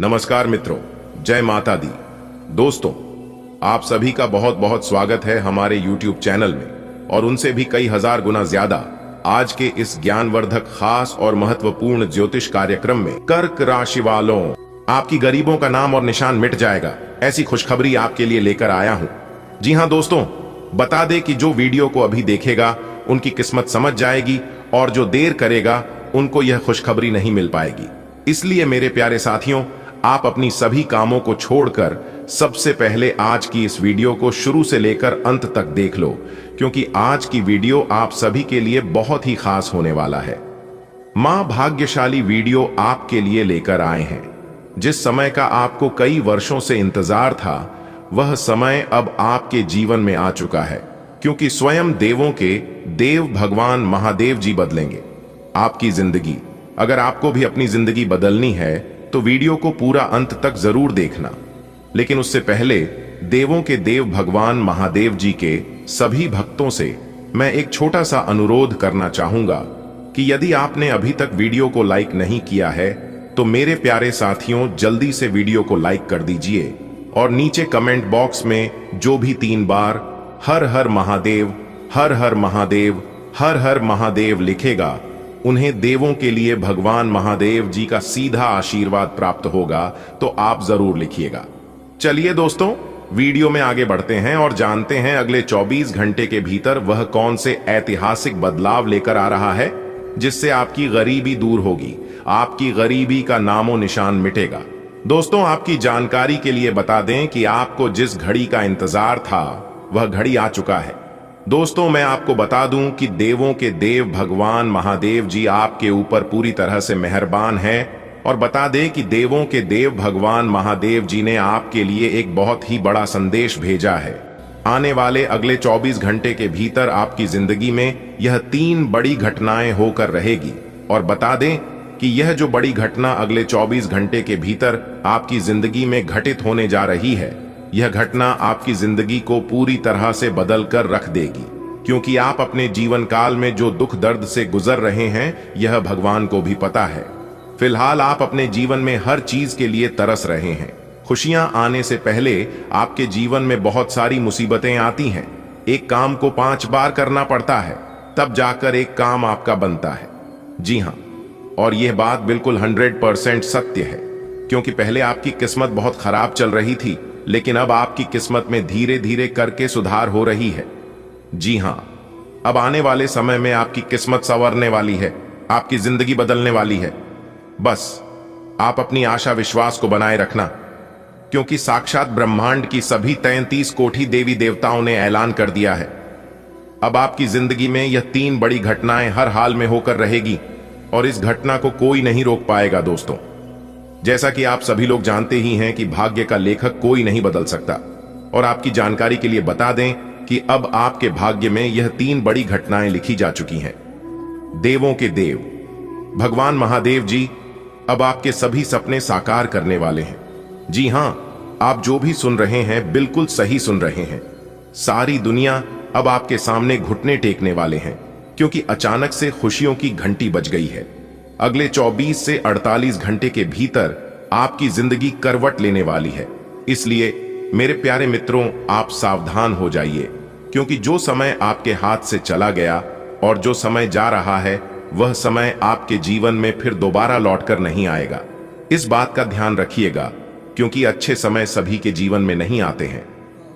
नमस्कार मित्रों, जय माता दी। दोस्तों, आप सभी का बहुत बहुत स्वागत है हमारे YouTube चैनल में और उनसे भी कई हजार गुना ज्यादा आज के इस ज्ञानवर्धक खास और महत्वपूर्ण ज्योतिष कार्यक्रम में। कर्क राशि वालों, आपकी गरीबों का नाम और निशान मिट जाएगा, ऐसी खुशखबरी आपके लिए लेकर आया हूं। जी हां दोस्तों, बता दें कि जो वीडियो को अभी देखेगा उनकी किस्मत समझ जाएगी और जो देर करेगा उनको यह खुशखबरी नहीं मिल पाएगी। इसलिए मेरे प्यारे साथियों, आप अपनी सभी कामों को छोड़कर सबसे पहले आज की इस वीडियो को शुरू से लेकर अंत तक देख लो, क्योंकि आज की वीडियो आप सभी के लिए बहुत ही खास होने वाला है। मां भाग्यशाली वीडियो आपके लिए लेकर आए हैं। जिस समय का आपको कई वर्षों से इंतजार था, वह समय अब आपके जीवन में आ चुका है, क्योंकि स्वयं देवों के देव भगवान महादेव जी बदलेंगे आपकी जिंदगी। अगर आपको भी अपनी जिंदगी बदलनी है तो वीडियो को पूरा अंत तक जरूर देखना। लेकिन उससे पहले देवों के देव भगवान महादेव जी के सभी भक्तों से मैं एक छोटा सा अनुरोध करना चाहूंगा कि यदि आपने अभी तक वीडियो को लाइक नहीं किया है तो मेरे प्यारे साथियों, जल्दी से वीडियो को लाइक कर दीजिए और नीचे कमेंट बॉक्स में जो भी 3 बार हर हर महादेव, हर हर महादेव, हर हर महादेव लिखेगा, उन्हें देवों के लिए भगवान महादेव जी का सीधा आशीर्वाद प्राप्त होगा। तो आप जरूर लिखिएगा। चलिए दोस्तों, वीडियो में आगे बढ़ते हैं और जानते हैं अगले 24 घंटे के भीतर वह कौन से ऐतिहासिक बदलाव लेकर आ रहा है जिससे आपकी गरीबी दूर होगी, आपकी गरीबी का नामो निशान मिटेगा। दोस्तों, आपकी जानकारी के लिए बता दें कि आपको जिस घड़ी का इंतजार था वह घड़ी आ चुका है। दोस्तों, मैं आपको बता दूं कि देवों के देव भगवान महादेव जी आपके ऊपर पूरी तरह से मेहरबान हैं और बता दें कि देवों के देव भगवान महादेव जी ने आपके लिए एक बहुत ही बड़ा संदेश भेजा है। आने वाले अगले 24 घंटे के भीतर आपकी जिंदगी में यह 3 बड़ी घटनाएं होकर रहेगी और बता दें कि यह जो बड़ी घटना अगले 24 घंटे के भीतर आपकी जिंदगी में घटित होने जा रही है, यह घटना आपकी जिंदगी को पूरी तरह से बदल कर रख देगी, क्योंकि आप अपने जीवन काल में जो दुख दर्द से गुजर रहे हैं यह भगवान को भी पता है। फिलहाल आप अपने जीवन में हर चीज के लिए तरस रहे हैं। खुशियां आने से पहले आपके जीवन में बहुत सारी मुसीबतें आती हैं। एक काम को 5 बार करना पड़ता है, तब जाकर एक काम आपका बनता है। जी हां, और यह बात बिल्कुल 100% सत्य है, क्योंकि पहले आपकी किस्मत बहुत खराब चल रही थी, लेकिन अब आपकी किस्मत में धीरे धीरे करके सुधार हो रही है। जी हां, अब आने वाले समय में आपकी किस्मत संवरने वाली है, आपकी जिंदगी बदलने वाली है। बस आप अपनी आशा विश्वास को बनाए रखना, क्योंकि साक्षात ब्रह्मांड की सभी 33 कोटि देवी देवताओं ने ऐलान कर दिया है। अब आपकी जिंदगी में यह 3 बड़ी घटनाएं हर हाल में होकर रहेगी और इस घटना को कोई नहीं रोक पाएगा। दोस्तों, जैसा कि आप सभी लोग जानते ही हैं कि भाग्य का लेखक कोई नहीं बदल सकता, और आपकी जानकारी के लिए बता दें कि अब आपके भाग्य में यह 3 बड़ी घटनाएं लिखी जा चुकी हैं। देवों के देव भगवान महादेव जी अब आपके सभी सपने साकार करने वाले हैं। जी हां, आप जो भी सुन रहे हैं बिल्कुल सही सुन रहे हैं। सारी दुनिया अब आपके सामने घुटने टेकने वाले हैं, क्योंकि अचानक से खुशियों की घंटी बज गई है। अगले 24 से 48 घंटे के भीतर आपकी जिंदगी करवट लेने वाली है। इसलिए मेरे प्यारे मित्रों, आप सावधान हो जाइए, क्योंकि जो समय आपके हाथ से चला गया और जो समय जा रहा है वह समय आपके जीवन में फिर दोबारा लौटकर नहीं आएगा। इस बात का ध्यान रखिएगा, क्योंकि अच्छे समय सभी के जीवन में नहीं आते हैं।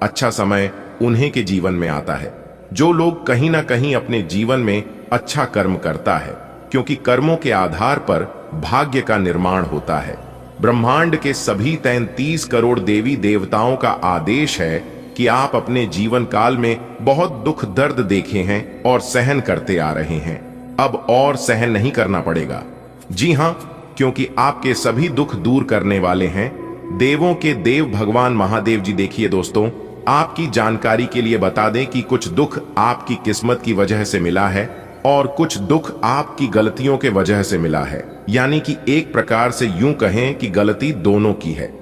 अच्छा समय उन्हीं के जीवन में आता है जो लोग कहीं ना कहीं अपने जीवन में अच्छा कर्म करता है, क्योंकि कर्मों के आधार पर भाग्य का निर्माण होता है। ब्रह्मांड के सभी 33 करोड़ देवी देवताओं का आदेश है कि आप अपने जीवन काल में बहुत दुख दर्द देखे हैं और सहन करते आ रहे हैं। अब और सहन नहीं करना पड़ेगा। जी हां, क्योंकि आपके सभी दुख दूर करने वाले हैं देवों के देव भगवान महादेव जी। देखिए दोस्तों, आपकी जानकारी के लिए बता दें कि कुछ दुख आपकी किस्मत की वजह से मिला है और कुछ दुख आपकी गलतियों के वजह से मिला है। यानी कि एक प्रकार से यूं कहें कि गलती दोनों की है।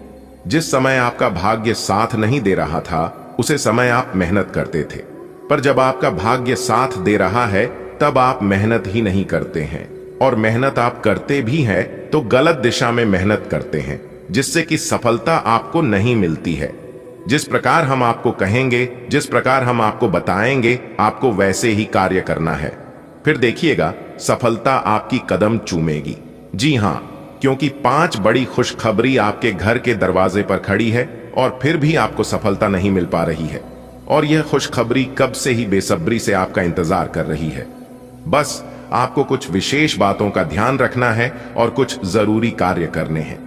जिस समय आपका भाग्य साथ नहीं दे रहा था, उसे समय आप मेहनत करते थे, पर जब आपका भाग्य साथ दे रहा है तब आप मेहनत ही नहीं करते हैं, और मेहनत आप करते भी हैं तो गलत दिशा में मेहनत करते हैं। जिससे कि सफलता आपको नहीं मिलती है। जिस प्रकार हम आपको कहेंगे, जिस प्रकार हम आपको बताएंगे, आपको वैसे ही कार्य करना है। फिर देखिएगा सफलता आपकी कदम चूमेगी। जी हां, क्योंकि 5 बड़ी खुशखबरी आपके घर के दरवाजे पर खड़ी है और फिर भी आपको सफलता नहीं मिल पा रही है। और यह खुशखबरी कब से ही बेसब्री से आपका इंतजार कर रही है। बस आपको कुछ विशेष बातों का ध्यान रखना है और कुछ जरूरी कार्य करने हैं।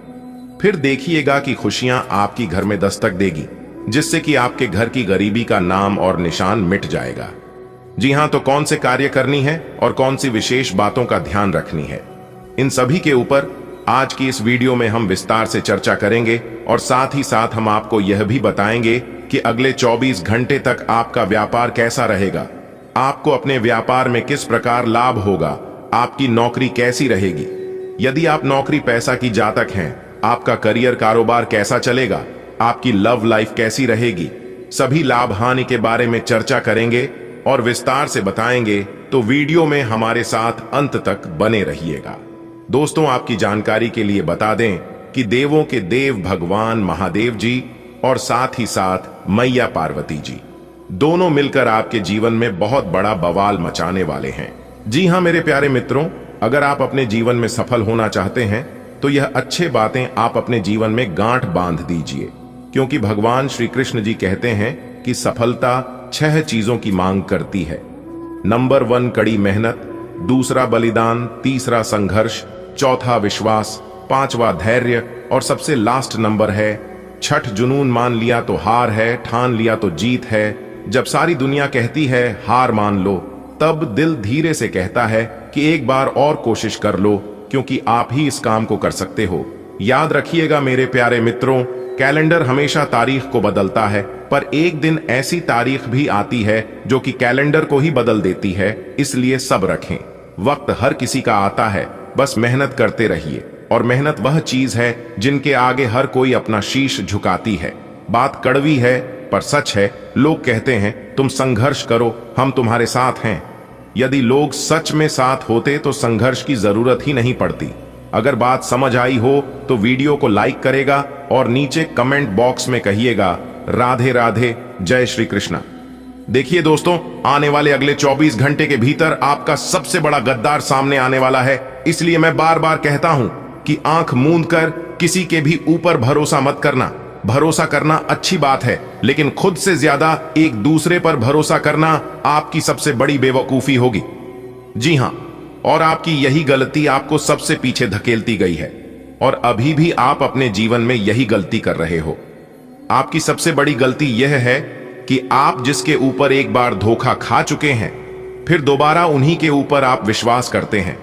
फिर देखिएगा कि खुशियां आपकी घर में दस्तक देगी, जिससे कि आपके घर की गरीबी का नाम और निशान मिट जाएगा। जी हां, तो कौन से कार्य करनी है और कौन सी विशेष बातों का ध्यान रखनी है, इन सभी के ऊपर आज की इस वीडियो में हम विस्तार से चर्चा करेंगे। और साथ ही साथ हम आपको यह भी बताएंगे कि अगले 24 घंटे तक आपका व्यापार कैसा रहेगा, आपको अपने व्यापार में किस प्रकार लाभ होगा, आपकी नौकरी कैसी रहेगी, यदि आप नौकरी पैसा की जातक हैं, आपका करियर कारोबार कैसा चलेगा, आपकी लव लाइफ कैसी रहेगी। सभी लाभ हानि के बारे में चर्चा करेंगे और विस्तार से बताएंगे, तो वीडियो में हमारे साथ अंत तक बने रहिएगा। दोस्तों, आपकी जानकारी के लिए बता दें कि देवों के देव भगवान महादेव जी और साथ ही साथ मैया पार्वती जी दोनों मिलकर आपके जीवन में बहुत बड़ा बवाल मचाने वाले हैं। जी हां मेरे प्यारे मित्रों, अगर आप अपने जीवन में सफल होना चाहते हैं तो यह अच्छे बातें आप अपने जीवन में गांठ बांध दीजिए, क्योंकि भगवान श्री कृष्ण जी कहते हैं कि सफलता 6 चीजों की मांग करती है। नंबर 1 कड़ी मेहनत, दूसरा बलिदान, तीसरा संघर्ष, चौथा विश्वास, 5वां धैर्य और सबसे लास्ट नंबर है छठ। जुनून मान लिया तो हार है, ठान लिया तो जीत है। जब सारी दुनिया कहती है हार मान लो, तब दिल धीरे से कहता है कि एक बार और कोशिश कर लो, क्योंकि आप ही इस काम को कर सकते हो। याद रखिएगा मेरे प्यारे मित्रों, कैलेंडर हमेशा तारीख को बदलता है, पर एक दिन ऐसी तारीख भी आती है जो कि कैलेंडर को ही बदल देती है। इसलिए सब रखें, वक्त हर किसी का आता है, बस मेहनत करते रहिए। और मेहनत वह चीज है जिनके आगे हर कोई अपना शीश झुकाती है। बात कड़वी है पर सच है। लोग कहते हैं तुम संघर्ष करो, हम तुम्हारे साथ हैं। यदि लोग सच में साथ होते तो संघर्ष की जरूरत ही नहीं पड़ती। अगर बात समझ आई हो तो वीडियो को लाइक करेगा और नीचे कमेंट बॉक्स में कहिएगा राधे राधे, जय श्री कृष्णा। देखिए दोस्तों, आने वाले अगले 24 घंटे के भीतर आपका सबसे बड़ा गद्दार सामने आने वाला है। इसलिए मैं बार बार कहता हूं कि आंख मूंद कर किसी के भी ऊपर भरोसा मत करना। भरोसा करना अच्छी बात है, लेकिन खुद से ज्यादा एक दूसरे पर भरोसा करना आपकी सबसे बड़ी बेवकूफी होगी। जी हां, और आपकी यही गलती आपको सबसे पीछे धकेलती गई है और अभी भी आप अपने जीवन में यही गलती कर रहे हो। आपकी सबसे बड़ी गलती यह है कि आप जिसके ऊपर एक बार धोखा खा चुके हैं, फिर दोबारा उन्हीं के ऊपर आप विश्वास करते हैं,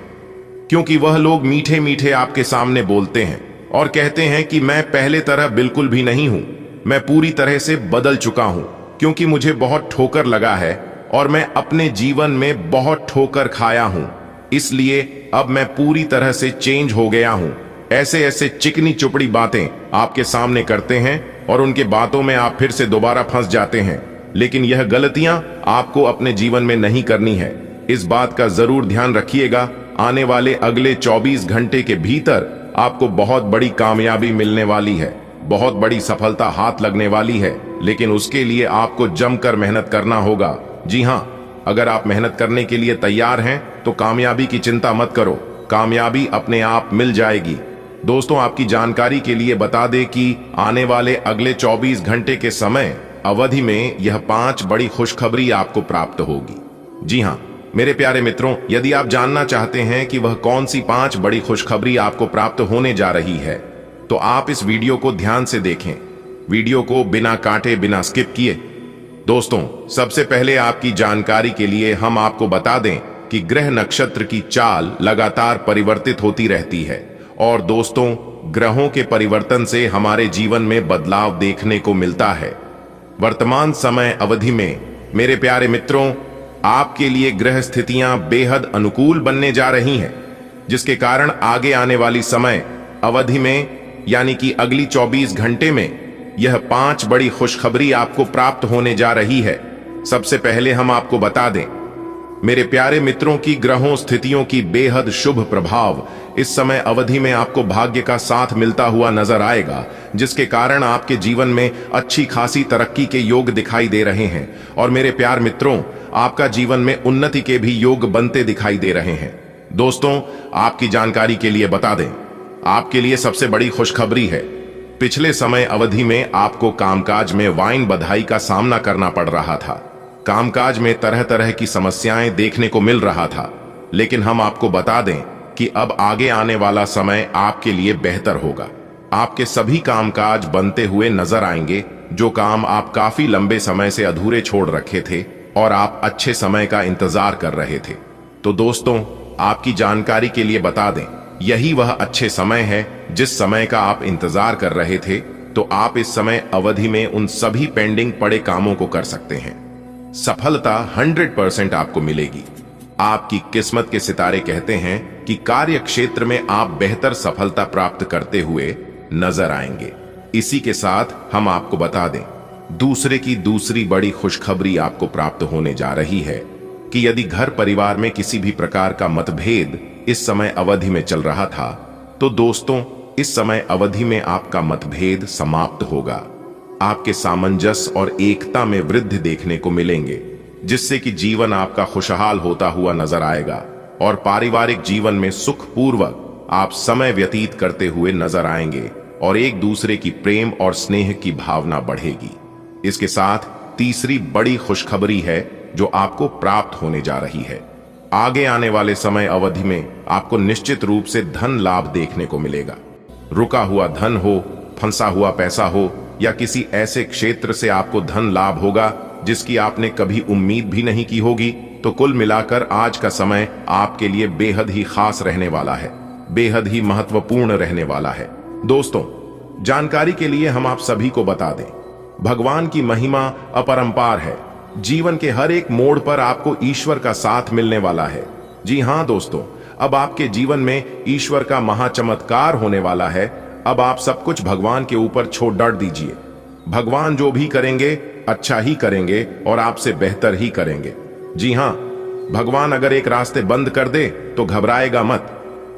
क्योंकि वह लोग मीठे मीठे आपके सामने बोलते हैं और कहते हैं कि मैं पहले तरह बिल्कुल भी नहीं हूं, मैं पूरी तरह से बदल चुका हूं, क्योंकि मुझे बहुत ठोकर लगा है और मैं अपने जीवन में बहुत ठोकर खाया हूं, इसलिए अब मैं पूरी तरह से चेंज हो गया हूं। ऐसे ऐसे चिकनी चुपड़ी बातें आपके सामने करते हैं और उनके बातों में आप फिर से दोबारा फंस जाते हैं। लेकिन यह गलतियां आपको अपने जीवन में नहीं करनी है। इस बात का जरूर ध्यान रखिएगा। आने वाले अगले 24 घंटे के भीतर आपको बहुत बड़ी कामयाबी मिलने वाली है, बहुत बड़ी सफलता हाथ लगने वाली है, लेकिन उसके लिए आपको जमकर मेहनत करना होगा। जी हां, अगर आप मेहनत करने के लिए तैयार हैं तो कामयाबी की चिंता मत करो, कामयाबी अपने आप मिल जाएगी। दोस्तों, आपकी जानकारी के लिए बता दें कि आने वाले अगले 24 घंटे के समय अवधि में यह 5 बड़ी खुशखबरी आपको प्राप्त होगी। जी हां मेरे प्यारे मित्रों, यदि आप जानना चाहते हैं कि वह कौन सी 5 बड़ी खुशखबरी आपको प्राप्त होने जा रही है, तो आप इस वीडियो को ध्यान से देखें, वीडियो को बिना काटे, बिना स्किप किए। दोस्तों, सबसे पहले आपकी जानकारी के लिए हम आपको बता दें कि ग्रह नक्षत्र की चाल लगातार परिवर्तित होती रहती है और दोस्तों, ग्रहों के परिवर्तन से हमारे जीवन में बदलाव देखने को मिलता है। वर्तमान समय अवधि में मेरे प्यारे मित्रों, आपके लिए ग्रह स्थितियां बेहद अनुकूल बनने जा रही हैं, जिसके कारण आगे आने वाली समय अवधि में यानी कि अगली 24 घंटे में यह 5 बड़ी खुशखबरी आपको प्राप्त होने जा रही है। सबसे पहले हम आपको बता दें, मेरे प्यारे मित्रों की ग्रहों स्थितियों की बेहद शुभ प्रभाव इस समय अवधि में आपको भाग्य का साथ मिलता हुआ नजर आएगा, जिसके कारण आपके जीवन में अच्छी खासी तरक्की के योग दिखाई दे रहे हैं। और मेरे प्यार मित्रों, आपका जीवन में उन्नति के भी योग बनते दिखाई दे रहे हैं। दोस्तों, आपकी जानकारी के लिए बता दें, आपके लिए सबसे बड़ी खुशखबरी है। पिछले समय अवधि में आपको कामकाज में वाइन बधाई का सामना करना पड़ रहा था। कामकाज में तरह तरह की समस्याएं देखने को मिल रहा था, लेकिन हम आपको बता दें कि अब आगे आने वाला समय आपके लिए बेहतर होगा। आपके सभी कामकाज बनते हुए नजर आएंगे, जो काम आप काफी लंबे समय से अधूरे छोड़ रखे थे और आप अच्छे समय का इंतजार कर रहे थे। तो दोस्तों, आपकी जानकारी के लिए बता दें, यही वह अच्छे समय है जिस समय का आप इंतजार कर रहे थे। तो आप इस समय अवधि में उन सभी पेंडिंग पड़े कामों को कर सकते हैं। सफलता 100% आपको मिलेगी। आपकी किस्मत के सितारे कहते हैं कि कार्य क्षेत्र में आप बेहतर सफलता प्राप्त करते हुए नजर आएंगे। इसी के साथ हम आपको बता दें, दूसरे की दूसरी बड़ी खुशखबरी आपको प्राप्त होने जा रही है कि यदि घर परिवार में किसी भी प्रकार का मतभेद इस समय अवधि में चल रहा था, तो दोस्तों, इस समय अवधि में आपका मतभेद समाप्त होगा। आपके सामंजस्य और एकता में वृद्धि देखने को मिलेंगे, जिससे कि जीवन आपका खुशहाल होता हुआ नजर आएगा और पारिवारिक जीवन में सुखपूर्वक आप समय व्यतीत करते हुए नजर आएंगे और एक दूसरे की प्रेम और स्नेह की भावना बढ़ेगी। इसके साथ तीसरी बड़ी खुशखबरी है जो आपको प्राप्त होने जा रही है। आगे आने वाले समय अवधि में आपको निश्चित रूप से धन लाभ देखने को मिलेगा। रुका हुआ धन हो, फंसा हुआ पैसा हो या किसी ऐसे क्षेत्र से आपको धन लाभ होगा जिसकी आपने कभी उम्मीद भी नहीं की होगी। तो कुल मिलाकर आज का समय आपके लिए बेहद ही खास रहने वाला है, बेहद ही महत्वपूर्ण रहने वाला है। दोस्तों, जानकारी के लिए हम आप सभी को बता दें, भगवान की महिमा अपरंपार है। जीवन के हर एक मोड़ पर आपको ईश्वर का साथ मिलने वाला है। जी हां दोस्तों, अब आपके जीवन में ईश्वर का महाचमत्कार होने वाला है। अब आप सब कुछ भगवान के ऊपर छोड़ डाल दीजिए। भगवान जो भी करेंगे अच्छा ही करेंगे और आपसे बेहतर ही करेंगे। जी हां, भगवान अगर एक रास्ते बंद कर दे तो घबराएगा मत,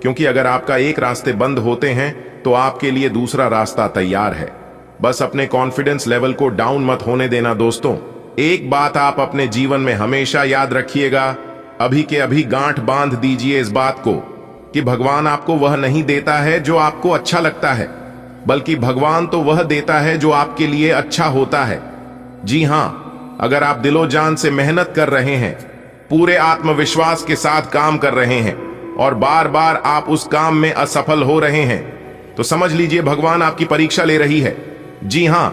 क्योंकि अगर आपका एक रास्ते बंद होते हैं तो आपके लिए दूसरा रास्ता तैयार है। बस अपने कॉन्फिडेंस लेवल को डाउन मत होने देना। दोस्तों, एक बात आप अपने जीवन में हमेशा याद रखिएगा, अभी के अभी गांठ बांध दीजिए इस बात को कि भगवान आपको वह नहीं देता है जो आपको अच्छा लगता है, बल्कि भगवान तो वह देता है जो आपके लिए अच्छा होता है। जी हां, अगर आप दिलो जान से मेहनत कर रहे हैं, पूरे आत्मविश्वास के साथ काम कर रहे हैं और बार बार आप उस काम में असफल हो रहे हैं, तो समझ लीजिए भगवान आपकी परीक्षा ले रही है। जी हां,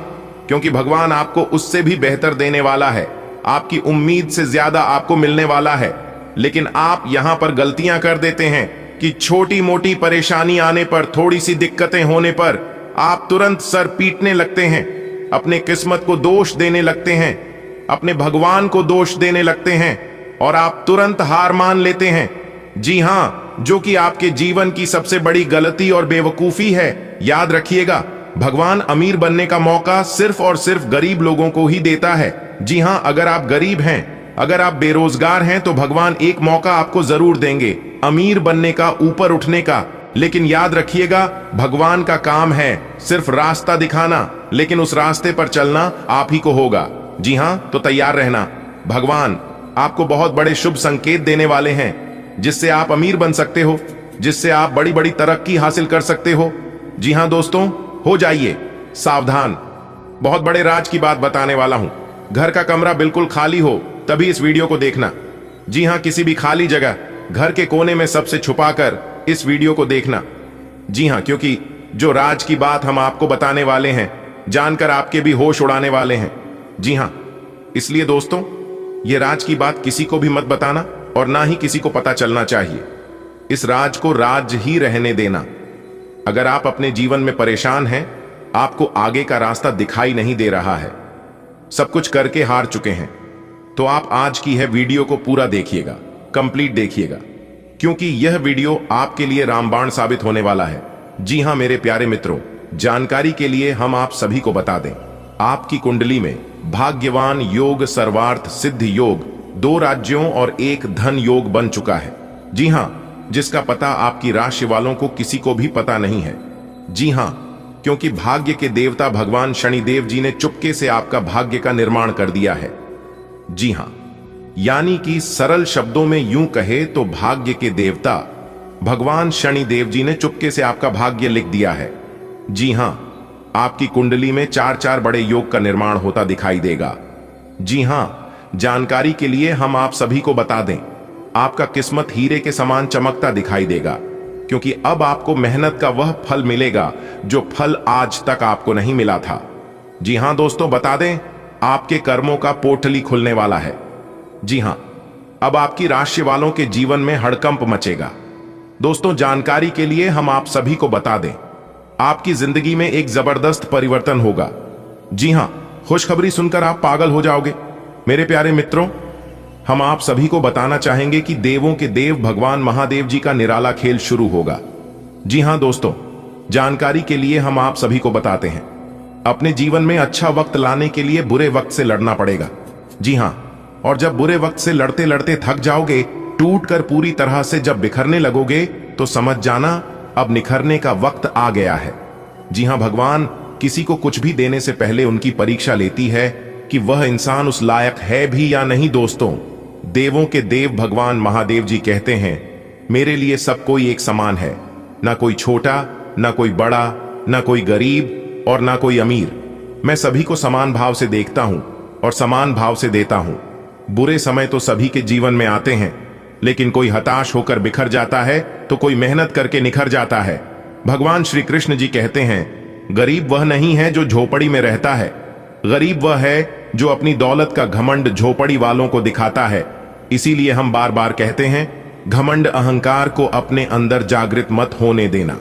क्योंकि भगवान आपको उससे भी बेहतर देने वाला है। आपकी उम्मीद से ज्यादा आपको मिलने वाला है। लेकिन आप यहां पर गलतियां कर देते हैं कि छोटी मोटी परेशानी आने पर, थोड़ी सी दिक्कतें होने पर आप तुरंत सर पीटने लगते हैं, अपने किस्मत को दोष देने लगते हैं, अपने भगवान को दोष देने लगते हैं और आप तुरंत हार मान लेते हैं। जी हां, जो कि आपके जीवन की सबसे बड़ी गलती और बेवकूफी है। याद रखिएगा, भगवान अमीर बनने का मौका सिर्फ और सिर्फ गरीब लोगों को ही देता है। जी हां, अगर आप गरीब हैं, अगर आप बेरोजगार हैं, तो भगवान एक मौका आपको जरूर देंगे अमीर बनने का, ऊपर उठने का। लेकिन याद रखिएगा, भगवान का काम है सिर्फ रास्ता दिखाना, लेकिन उस रास्ते पर चलना आप ही को होगा। जी हां, तो तैयार रहना। भगवान आपको बहुत बड़े शुभ संकेत देने वाले हैं, जिससे आप अमीर बन सकते हो, जिससे आप बड़ी बड़ी तरक्की हासिल कर सकते हो। जी हां दोस्तों, हो जाइए सावधान। बहुत बड़े राज की बात बताने वाला हूं। घर का कमरा बिल्कुल खाली हो तभी इस वीडियो को देखना। जी हां, किसी भी खाली जगह घर के कोने में सबसे छुपाकर इस वीडियो को देखना। जी हां, क्योंकि जो राज की बात हम आपको बताने वाले हैं, जानकर आपके भी होश उड़ाने वाले हैं। जी हां, इसलिए दोस्तों, ये राज की बात किसी को भी मत बताना और ना ही किसी को पता चलना चाहिए। इस राज को राज ही रहने देना। अगर आप अपने जीवन में परेशान हैं, आपको आगे का रास्ता दिखाई नहीं दे रहा है, सब कुछ करके हार चुके हैं, तो आप आज की है वीडियो को पूरा देखिएगा, कंप्लीट देखिएगा, क्योंकि यह वीडियो आपके लिए रामबाण साबित होने वाला है। जी हां मेरे प्यारे मित्रों, जानकारी के लिए हम आप सभी को बता दें, आपकी कुंडली में भाग्यवान योग, सर्वार्थ सिद्ध योग, 2 राज्यों और 1 धन योग बन चुका है। जी हां, जिसका पता आपकी राशि वालों को किसी को भी पता नहीं है। जी हां, क्योंकि भाग्य के देवता भगवान शनिदेव जी ने चुपके से आपका भाग्य का निर्माण कर दिया है। जी हां, यानी कि सरल शब्दों में यूं कहे तो भाग्य के देवता भगवान शनिदेव जी ने चुपके से आपका भाग्य लिख दिया है। जी हां, आपकी कुंडली में 4-4 बड़े योग का निर्माण होता दिखाई देगा। जी हां, जानकारी के लिए हम आप सभी को बता दें, आपका किस्मत हीरे के समान चमकता दिखाई देगा, क्योंकि अब आपको मेहनत का वह फल मिलेगा जो फल आज तक आपको नहीं मिला था। जी हां दोस्तों, बता दें, आपके कर्मों का पोर्टली खुलने वाला है। जी हां, अब आपकी राशि वालों के जीवन में हड़कंप मचेगा। दोस्तों, जानकारी के लिए हम आप सभी को बता दें, आपकी जिंदगी में एक जबरदस्त परिवर्तन होगा। जी हां, खुशखबरी सुनकर आप पागल हो जाओगे। मेरे प्यारे मित्रों, हम आप सभी को बताना चाहेंगे कि देवों के देव भगवान महादेव जी का निराला खेल शुरू होगा। जी हां दोस्तों, जानकारी के लिए हम आप सभी को बताते हैं, अपने जीवन में अच्छा वक्त लाने के लिए बुरे वक्त से लड़ना पड़ेगा। जी हां, और जब बुरे वक्त से लड़ते लड़ते थक जाओगे, टूटकर पूरी तरह से जब बिखरने लगोगे, तो समझ जाना अब निखरने का वक्त आ गया है। जी हां, भगवान किसी को कुछ भी देने से पहले उनकी परीक्षा लेती है कि वह इंसान उस लायक है भी या नहीं। दोस्तों, देवों के देव भगवान महादेव जी कहते हैं, मेरे लिए सब कोई एक समान है, ना कोई छोटा, ना कोई बड़ा, ना कोई गरीब और ना कोई अमीर। मैं सभी को समान भाव से देखता हूं और समान भाव से देता हूं। बुरे समय तो सभी के जीवन में आते हैं, लेकिन कोई हताश होकर बिखर जाता है तो कोई मेहनत करके निखर जाता है। भगवान श्री कृष्ण जी कहते हैं, गरीब वह नहीं है जो झोपड़ी में रहता है, गरीब वह है जो अपनी दौलत का घमंड झोपड़ी वालों को दिखाता है। इसीलिए हम बार बार कहते हैं, घमंड अहंकार को अपने अंदर जागृत मत होने देना,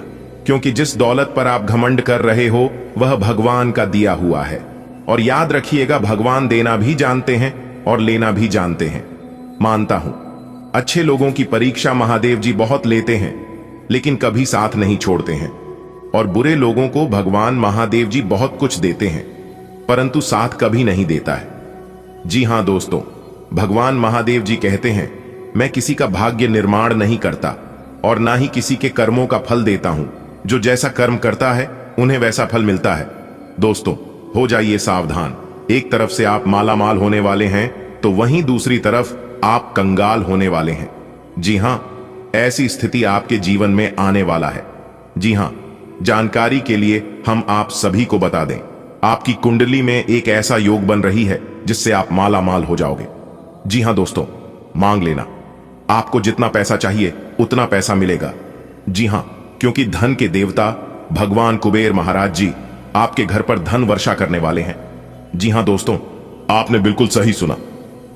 क्योंकि जिस दौलत पर आप घमंड कर रहे हो वह भगवान का दिया हुआ है। और याद रखिएगा, भगवान देना भी जानते हैं और लेना भी जानते हैं। मानता हूं, अच्छे लोगों की परीक्षा महादेव जी बहुत लेते हैं, लेकिन कभी साथ नहीं छोड़ते हैं, और बुरे लोगों को भगवान महादेव जी बहुत कुछ देते हैं, परंतु साथ कभी नहीं देता है। जी हां दोस्तों, भगवान महादेव जी कहते हैं, मैं किसी का भाग्य निर्माण नहीं करता और ना ही किसी के कर्मों का फल देता हूं। जो जैसा कर्म करता है उन्हें वैसा फल मिलता है। दोस्तों, हो जाइए सावधान, एक तरफ से आप मालामाल होने वाले हैं तो वहीं दूसरी तरफ आप कंगाल होने वाले हैं। जी हां, ऐसी स्थिति आपके जीवन में आने वाला है। जी हां, जानकारी के लिए हम आप सभी को बता दें, आपकी कुंडली में एक ऐसा योग बन रही है जिससे आप मालामाल हो जाओगे। जी हां दोस्तों, मांग लेना, आपको जितना पैसा चाहिए उतना पैसा मिलेगा। जी हां, क्योंकि धन के देवता भगवान कुबेर महाराज जी आपके घर पर धन वर्षा करने वाले हैं। जी हां दोस्तों, आपने बिल्कुल सही सुना।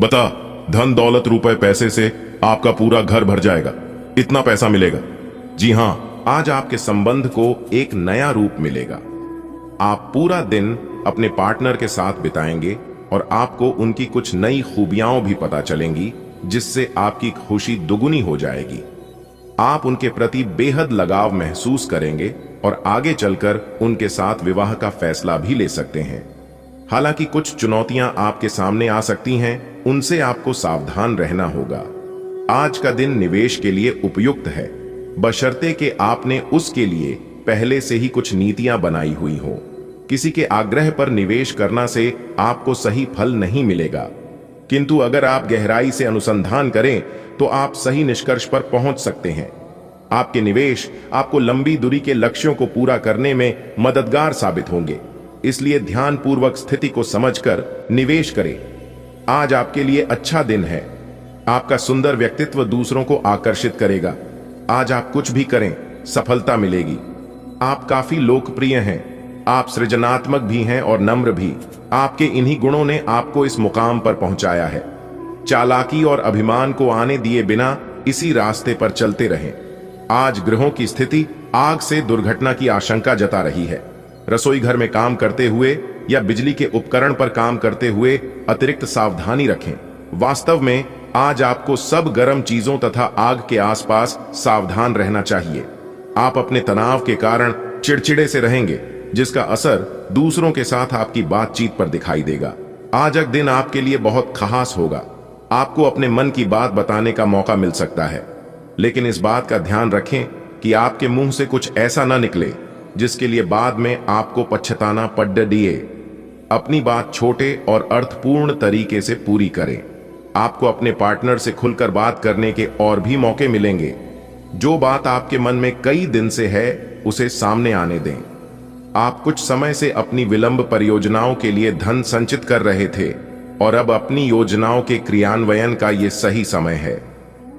बता, धन दौलत रुपए पैसे से आपका पूरा घर भर जाएगा, इतना पैसा मिलेगा। जी हां, आज आपके संबंध को एक नया रूप मिलेगा। आप पूरा दिन अपने पार्टनर के साथ बिताएंगे और आपको उनकी कुछ नई खूबियां भी पता चलेंगी, जिससे आपकी खुशी दुगुनी हो जाएगी। आप उनके प्रति बेहद लगाव महसूस करेंगे और आगे चलकर उनके साथ विवाह का फैसला भी ले सकते हैं। हालांकि कुछ चुनौतियां आपके सामने आ सकती हैं, उनसे आपको सावधान रहना होगा। आज का दिन निवेश के लिए उपयुक्त है, बशर्ते कि आपने उसके लिए पहले से ही कुछ नीतियां बनाई हुई हो। किसी के आग्रह पर निवेश करना से आपको सही फल नहीं मिलेगा, किंतु अगर आप गहराई से अनुसंधान करें तो आप सही निष्कर्ष पर पहुंच सकते हैं। आपके निवेश आपको लंबी दूरी के लक्ष्यों को पूरा करने में मददगार साबित होंगे, इसलिए ध्यानपूर्वक स्थिति को समझकर निवेश करें। आज आपके लिए अच्छा दिन है। आपका सुंदर व्यक्तित्व दूसरों को आकर्षित करेगा। आज आप कुछ भी करें, सफलता मिलेगी। आप काफी लोकप्रिय हैं, आप सृजनात्मक भी हैं और नम्र भी। आपके इन्हीं गुणों ने आपको इस मुकाम पर पहुंचाया है। चालाकी और अभिमान को आने दिए बिना इसी रास्ते पर चलते रहें। आज ग्रहों की स्थिति आग से दुर्घटना की आशंका जता रही है। रसोई घर में काम करते हुए या बिजली के उपकरण पर काम करते हुए अतिरिक्त सावधानी रखें। वास्तव में आज आपको सब गर्म चीजों तथा आग के आसपास सावधान रहना चाहिए। आप अपने तनाव के कारण चिड़चिड़े से रहेंगे, जिसका असर दूसरों के साथ आपकी बातचीत पर दिखाई देगा। आज का दिन आपके लिए बहुत खास होगा। आपको अपने मन की बात बताने का मौका मिल सकता है। लेकिन इस बात का ध्यान रखें कि आपके मुंह से कुछ ऐसा ना निकले जिसके लिए बाद में आपको पछताना पड़ दिए। अपनी बात छोटे और अर्थपूर्ण तरीके से पूरी करें। आपको अपने पार्टनर से खुलकर बात करने के और भी मौके मिलेंगे। जो बात आपके मन में कई दिन से है उसे सामने आने दें। आप कुछ समय से अपनी विलंब परियोजनाओं के लिए धन संचित कर रहे थे और अब अपनी योजनाओं के क्रियान्वयन का यह सही समय है।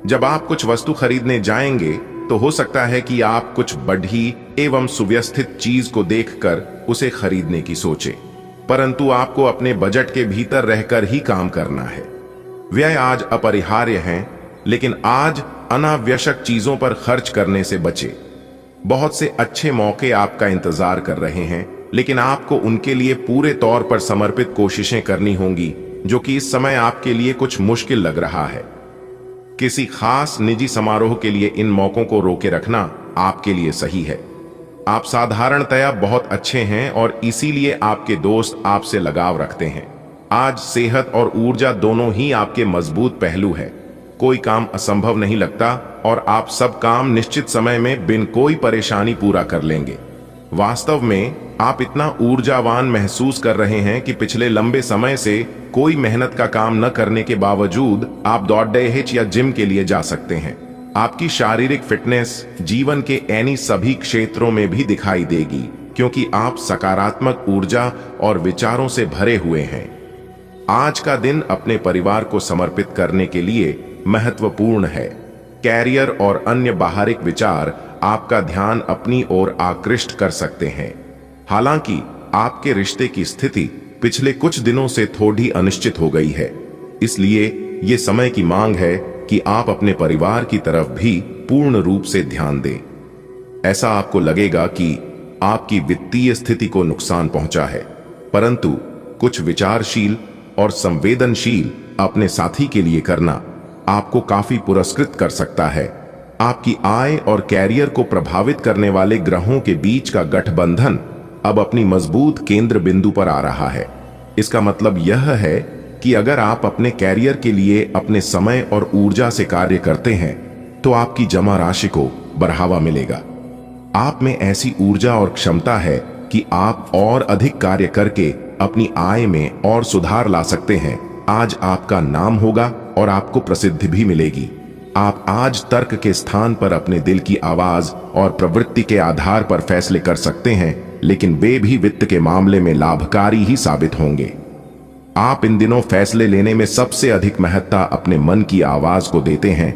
जब आप कुछ वस्तु खरीदने जाएंगे तो हो सकता है कि आप कुछ बढ़ी एवं सुव्यवस्थित चीज को देखकर उसे खरीदने की सोचें, परंतु आपको अपने बजट के भीतर रहकर ही काम करना है। व्यय आज अपरिहार्य हैं, लेकिन आज अनावश्यक चीजों पर खर्च करने से बचे। बहुत से अच्छे मौके आपका इंतजार कर रहे हैं, लेकिन आपको उनके लिए पूरे तौर पर समर्पित कोशिशें करनी होंगी, जो कि इस समय आपके लिए कुछ मुश्किल लग रहा है। किसी खास निजी समारोह के लिए इन मौकों को रोके रखना आपके लिए सही है। आप साधारणतया बहुत अच्छे हैं और इसीलिए आपके दोस्त आपसे लगाव रखते हैं। आज सेहत और ऊर्जा दोनों ही आपके मजबूत पहलू है। कोई काम असंभव नहीं लगता और आप सब काम निश्चित समय में बिन कोई परेशानी पूरा कर लेंगे। वास्तव में आप इतना ऊर्जावान महसूस कर रहे हैं कि पिछले लंबे समय से कोई मेहनत का काम न करने के बावजूद आप दौड़ या जिम के लिए जा सकते हैं। आपकी शारीरिक फिटनेस जीवन के ऐनी सभी क्षेत्रों में भी दिखाई देगी, क्योंकि आप सकारात्मक ऊर्जा और विचारों से भरे हुए हैं। आज का दिन अपने परिवार को समर्पित करने के लिए महत्वपूर्ण है। कैरियर और अन्य बाहरिक विचार आपका ध्यान अपनी ओर आकृष्ट कर सकते हैं। हालांकि आपके रिश्ते की स्थिति पिछले कुछ दिनों से थोड़ी अनिश्चित हो गई है, इसलिए ये समय की मांग है कि आप अपने परिवार की तरफ भी पूर्ण रूप से ध्यान दें। ऐसा आपको लगेगा कि आपकी वित्तीय स्थिति को नुकसान पहुंचा है, परंतु कुछ विचारशील और संवेदनशील अपने साथी के लिए करना आपको काफी पुरस्कृत कर सकता है। आपकी आय और कैरियर को प्रभावित करने वाले ग्रहों के बीच का गठबंधन अब अपनी मजबूत केंद्र बिंदु पर आ रहा है। इसका मतलब यह है कि अगर आप अपने कैरियर के लिए अपने समय और ऊर्जा से कार्य करते हैं तो आपकी जमा राशि को बढ़ावा मिलेगा। आप में ऐसी ऊर्जा और क्षमता है कि आप और अधिक कार्य करके अपनी आय में और सुधार ला सकते हैं। आज आपका नाम होगा और आपको प्रसिद्धि भी मिलेगी। आप आज तर्क के स्थान पर अपने दिल की आवाज और प्रवृत्ति के आधार पर फैसले कर सकते हैं, लेकिन वे भी वित्त के मामले में लाभकारी ही साबित होंगे। आप इन दिनों फैसले लेने में सबसे अधिक महत्ता अपने मन की आवाज को देते हैं,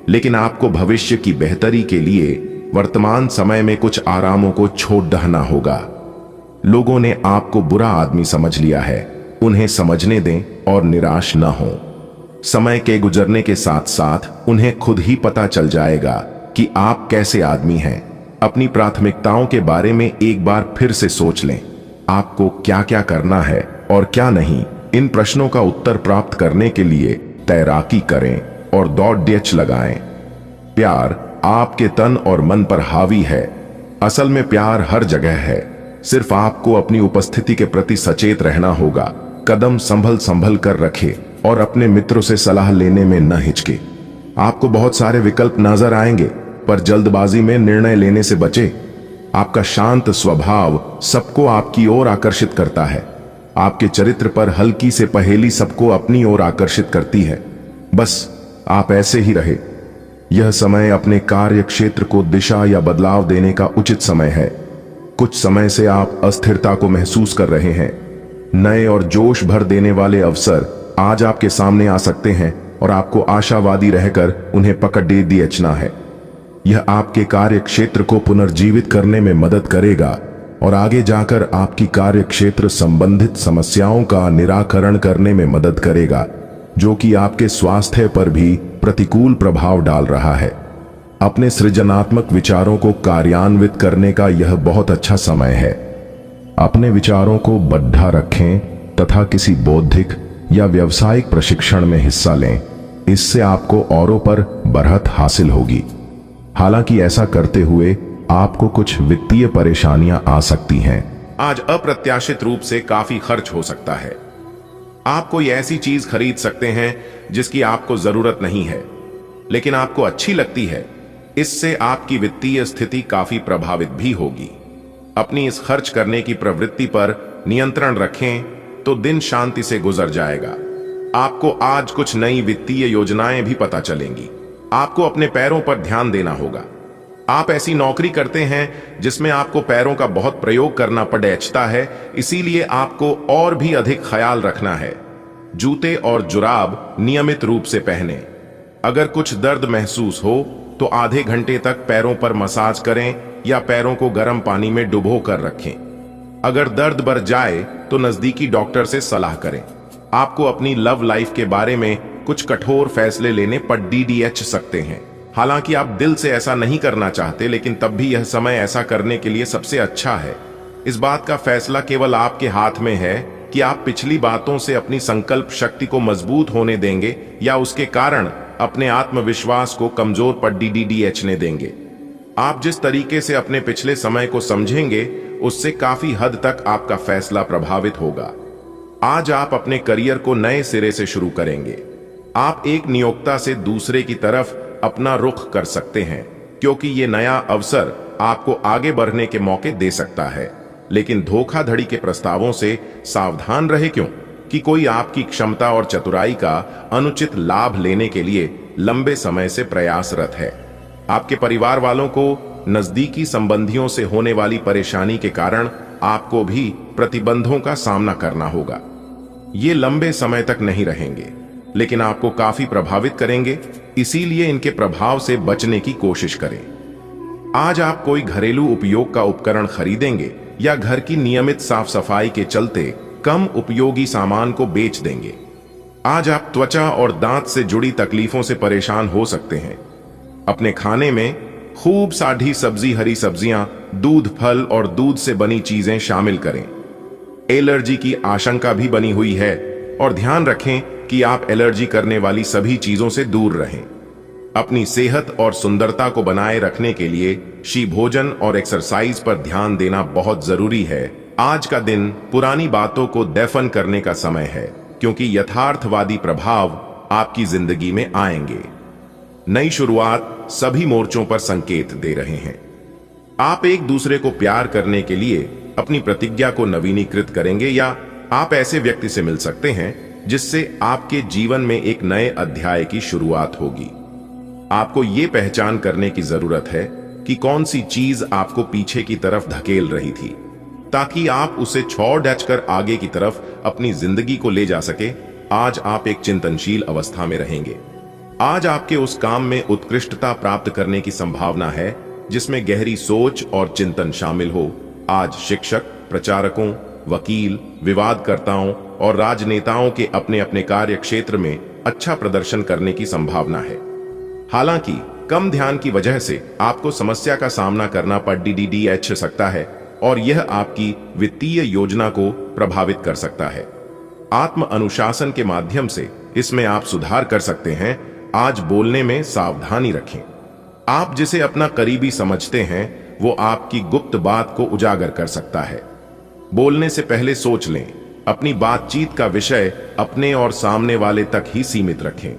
लेकिन आपको भविष्य की बेहतरी के लिए वर्तमान समय में कुछ आरामों को छोड़ दहना होगा। लोगों ने आपको बुरा आदमी समझ लिया है, उन्हें समझने दें और निराश न हो। समय के गुजरने के साथ साथ उन्हें खुद ही पता चल जाएगा कि आप कैसे आदमी हैं। अपनी प्राथमिकताओं के बारे में एक बार फिर से सोच लें। आपको क्या क्या करना है और क्या नहीं। इन प्रश्नों का उत्तर प्राप्त करने के लिए तैराकी करें और दौड़ लगाएं। प्यार आपके तन और मन पर हावी है। असल में प्यार हर जगह है, सिर्फ आपको अपनी उपस्थिति के प्रति सचेत रहना होगा। कदम संभल संभल कर रखें और अपने मित्रों से सलाह लेने में न हिचके। आपको बहुत सारे विकल्प नजर आएंगे, पर जल्दबाजी में निर्णय लेने से बचे। आपका शांत स्वभाव सबको आपकी ओर आकर्षित करता है। आपके चरित्र पर हल्की से पहेली सबको अपनी ओर आकर्षित करती है। बस आप ऐसे ही रहे। यह समय अपने कार्य क्षेत्र को दिशा या बदलाव देने का उचित समय है। कुछ समय से आप अस्थिरता को महसूस कर रहे हैं। नए और जोश भर देने वाले अवसर आज आपके सामने आ सकते हैं और आपको आशावादी रहकर उन्हें पकड़ दियचना है। यह आपके कार्य क्षेत्र को पुनर्जीवित करने में मदद करेगा और आगे जाकर आपकी कार्य क्षेत्र संबंधित समस्याओं का निराकरण करने में मदद करेगा, जो कि आपके स्वास्थ्य पर भी प्रतिकूल प्रभाव डाल रहा है। अपने सृजनात्मक विचारों को कार्यान्वित करने का यह बहुत अच्छा समय है। अपने विचारों को बढ़ा रखें तथा किसी बौद्धिक या व्यावसायिक प्रशिक्षण में हिस्सा लें। इससे आपको औरों पर बढ़त हासिल होगी। हालांकि ऐसा करते हुए आपको कुछ वित्तीय परेशानियां आ सकती हैं। आज अप्रत्याशित रूप से काफी खर्च हो सकता है। आप कोई ऐसी चीज खरीद सकते हैं जिसकी आपको जरूरत नहीं है। लेकिन आपको अच्छी लगती है, इससे आपकी वित्तीय स्थिति काफी प्रभावित भी होगी। अपनी इस खर्च करने की प्रवृत्ति पर नियंत्रण रखें तो दिन शांति से गुजर जाएगा। आपको आज कुछ नई वित्तीय योजनाएं भी पता चलेंगी। आपको अपने पैरों पर ध्यान देना होगा। आप ऐसी नौकरी करते हैं जिसमें आपको पैरों का बहुत प्रयोग करना पड़ता है, इसीलिए आपको और भी अधिक ख्याल रखना है। जूते और जुराब नियमित रूप से पहनें। अगर कुछ दर्द महसूस हो तो आधे घंटे तक पैरों पर मसाज करें या पैरों को गर्म पानी में डुबो कर रखें। अगर दर्द बढ़ जाए तो नजदीकी डॉक्टर से सलाह करें। आपको अपनी लव लाइफ के बारे में कुछ कठोर फैसले लेने पड़ सकते हैं। हालांकि आप दिल से ऐसा नहीं करना चाहते, लेकिन तब भी यह समय ऐसा करने के लिए सबसे अच्छा है। इस बात का फैसला केवल आपके हाथ में है कि आप पिछली बातों से अपनी संकल्प शक्ति को मजबूत होने देंगे या उसके कारण अपने आत्मविश्वास को कमजोर पड़ने देंगे। आप जिस तरीके से अपने पिछले समय को समझेंगे, उससे काफी हद तक आपका फैसला प्रभावित होगा। आज आप अपने करियर को नए सिरे से शुरू करेंगे। आप एक नियोक्ता से दूसरे की तरफ अपना रुख कर सकते हैं, क्योंकि ये नया अवसर आपको आगे बढ़ने के मौके दे सकता है। लेकिन धोखाधड़ी के प्रस्तावों से सावधान रहे, क्यों कि कोई आपकी क्षमता और चतुराई का अनुचित लाभ लेने के लिए लंबे समय से प्रयासरत है। आपके परिवार वालों को नजदीकी संबंधियों से होने वाली परेशानी के कारण आपको भी प्रतिबंधों का सामना करना होगा। ये लंबे समय तक नहीं रहेंगे, लेकिन आपको काफी प्रभावित करेंगे, इसीलिए इनके प्रभाव से बचने की कोशिश करें। आज आप कोई घरेलू उपयोग का उपकरण खरीदेंगे या घर की नियमित साफ सफाई के चलते कम उपयोगी सामान को बेच देंगे। आज आप त्वचा और दांत से जुड़ी तकलीफों से परेशान हो सकते हैं। अपने खाने में खूब साढ़ी सब्जी, हरी सब्जियां, दूध, फल और दूध से बनी चीजें शामिल करें। एलर्जी की आशंका भी बनी हुई है और ध्यान रखें कि आप एलर्जी करने वाली सभी चीजों से दूर रहें। अपनी सेहत और सुंदरता को बनाए रखने के लिए शी भोजन और एक्सरसाइज पर ध्यान देना बहुत जरूरी है। आज का दिन पुरानी बातों को दफन करने का समय है, क्योंकि यथार्थवादी प्रभाव आपकी जिंदगी में आएंगे। नई शुरुआत सभी मोर्चों पर संकेत दे रहे हैं। आप एक दूसरे को प्यार करने के लिए अपनी प्रतिज्ञा को नवीनीकृत करेंगे, या आप ऐसे व्यक्ति से मिल सकते हैं जिससे आपके जीवन में एक नए अध्याय की शुरुआत होगी। आपको यह पहचान करने की जरूरत है कि कौन सी चीज आपको पीछे की तरफ धकेल रही थी, ताकि आप उसे छोड़ कर आगे की तरफ अपनी जिंदगी को ले जा सके। आज आप एक चिंतनशील अवस्था में रहेंगे। आज आपके उस काम में उत्कृष्टता प्राप्त करने की संभावना है जिसमें गहरी सोच और चिंतन शामिल हो। आज शिक्षक, प्रचारकों, वकील, विवादकर्ताओं और राजनेताओं के अपने अपने कार्य क्षेत्र में अच्छा प्रदर्शन करने की संभावना है। हालांकि कम ध्यान की वजह से आपको समस्या का सामना करना पड़ सकता है और यह आपकी वित्तीय योजना को प्रभावित कर सकता है। आत्म अनुशासन के माध्यम से इसमें आप सुधार कर सकते हैं। आज बोलने में सावधानी रखें। आप जिसे अपना करीबी समझते हैं वो आपकी गुप्त बात को उजागर कर सकता है। बोलने से पहले सोच लें। अपनी बातचीत का विषय अपने और सामने वाले तक ही सीमित रखें।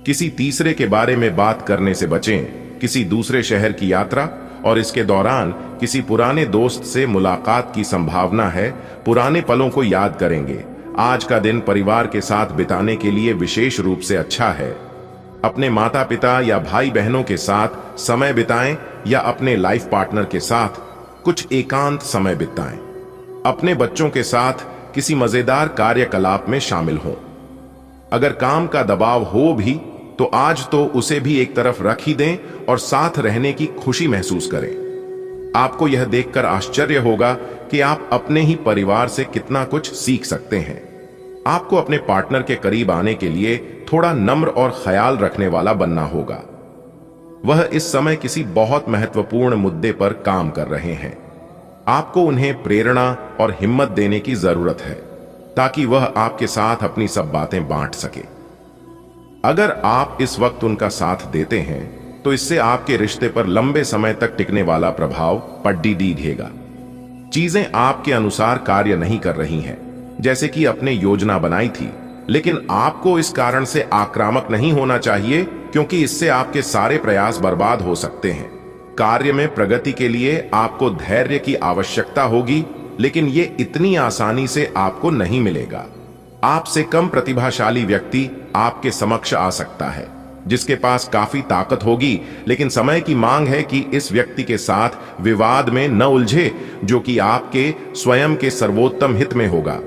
किसी तीसरे के बारे में बात करने से बचें। किसी दूसरे शहर की यात्रा और इसके दौरान किसी पुराने दोस्त से मुलाकात की संभावना है। पुराने पलों को याद करेंगे। आज का दिन परिवार के साथ बिताने के लिए विशेष रूप से अच्छा है। अपने माता पिता या भाई बहनों के साथ समय बिताएं या अपने लाइफ पार्टनर के साथ कुछ एकांत समय बिताएं। अपने बच्चों के साथ किसी मजेदार कार्यकलाप में शामिल हों। अगर काम का दबाव हो भी तो आज तो उसे भी एक तरफ रख ही दें और साथ रहने की खुशी महसूस करें। आपको यह देखकर आश्चर्य होगा कि आप अपने ही परिवार से कितना कुछ सीख सकते हैं। आपको अपने पार्टनर के करीब आने के लिए थोड़ा नम्र और ख्याल रखने वाला बनना होगा। वह इस समय किसी बहुत महत्वपूर्ण मुद्दे पर काम कर रहे हैं। आपको उन्हें प्रेरणा और हिम्मत देने की जरूरत है ताकि वह आपके साथ अपनी सब बातें बांट सके। अगर आप इस वक्त उनका साथ देते हैं तो इससे आपके रिश्ते पर लंबे समय तक टिकने वाला प्रभाव पड़ेगा। चीजें आपके अनुसार कार्य नहीं कर रही हैं, जैसे कि आपने योजना बनाई थी, लेकिन आपको इस कारण से आक्रामक नहीं होना चाहिए। क्योंकि इससे आपके सारे प्रयास बर्बाद हो सकते हैं। कार्य में प्रगति के लिए आपको धैर्य की आवश्यकता होगी, लेकिन ये इतनी आसानी से आपको नहीं मिलेगा। आपसे कम प्रतिभाशाली व्यक्ति आपके समक्ष आ सकता है, जिसके पास काफी ताकत होगी, लेकिन समय की मांग है कि इस व्यक्ति के साथ विवाद में न उलझे, जो कि आपके स्वयं के सर्वोत्तम हित में होगा।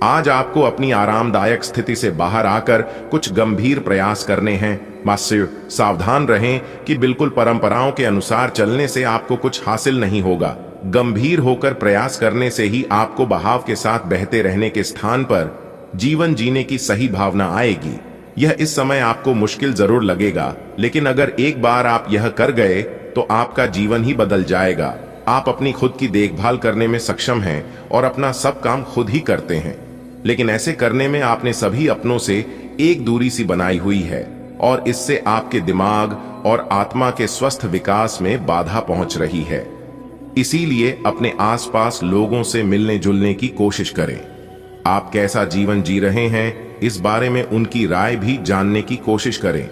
आज आपको अपनी आरामदायक स्थिति से बाहर आकर कुछ गंभीर प्रयास करने हैं। मास्टर, सावधान रहें कि बिल्कुल परंपराओं के अनुसार चलने से आपको कुछ हासिल नहीं होगा। गंभीर होकर प्रयास करने से ही आपको बहाव के साथ बहते रहने के स्थान पर जीवन जीने की सही भावना आएगी। यह इस समय आपको मुश्किल जरूर लगेगा, लेकिन अगर एक बार आप यह कर गए तो आपका जीवन ही बदल जाएगा। आप अपनी खुद की देखभाल करने में सक्षम हैं और अपना सब काम खुद ही करते हैं, लेकिन ऐसे करने में आपने सभी अपनों से एक दूरी सी बनाई हुई है और इससे आपके दिमाग और आत्मा के स्वस्थ विकास में बाधा पहुंच रही है। इसीलिए अपने आसपास लोगों से मिलने जुलने की कोशिश करें। आप कैसा जीवन जी रहे हैं, इस बारे में उनकी राय भी जानने की कोशिश करें।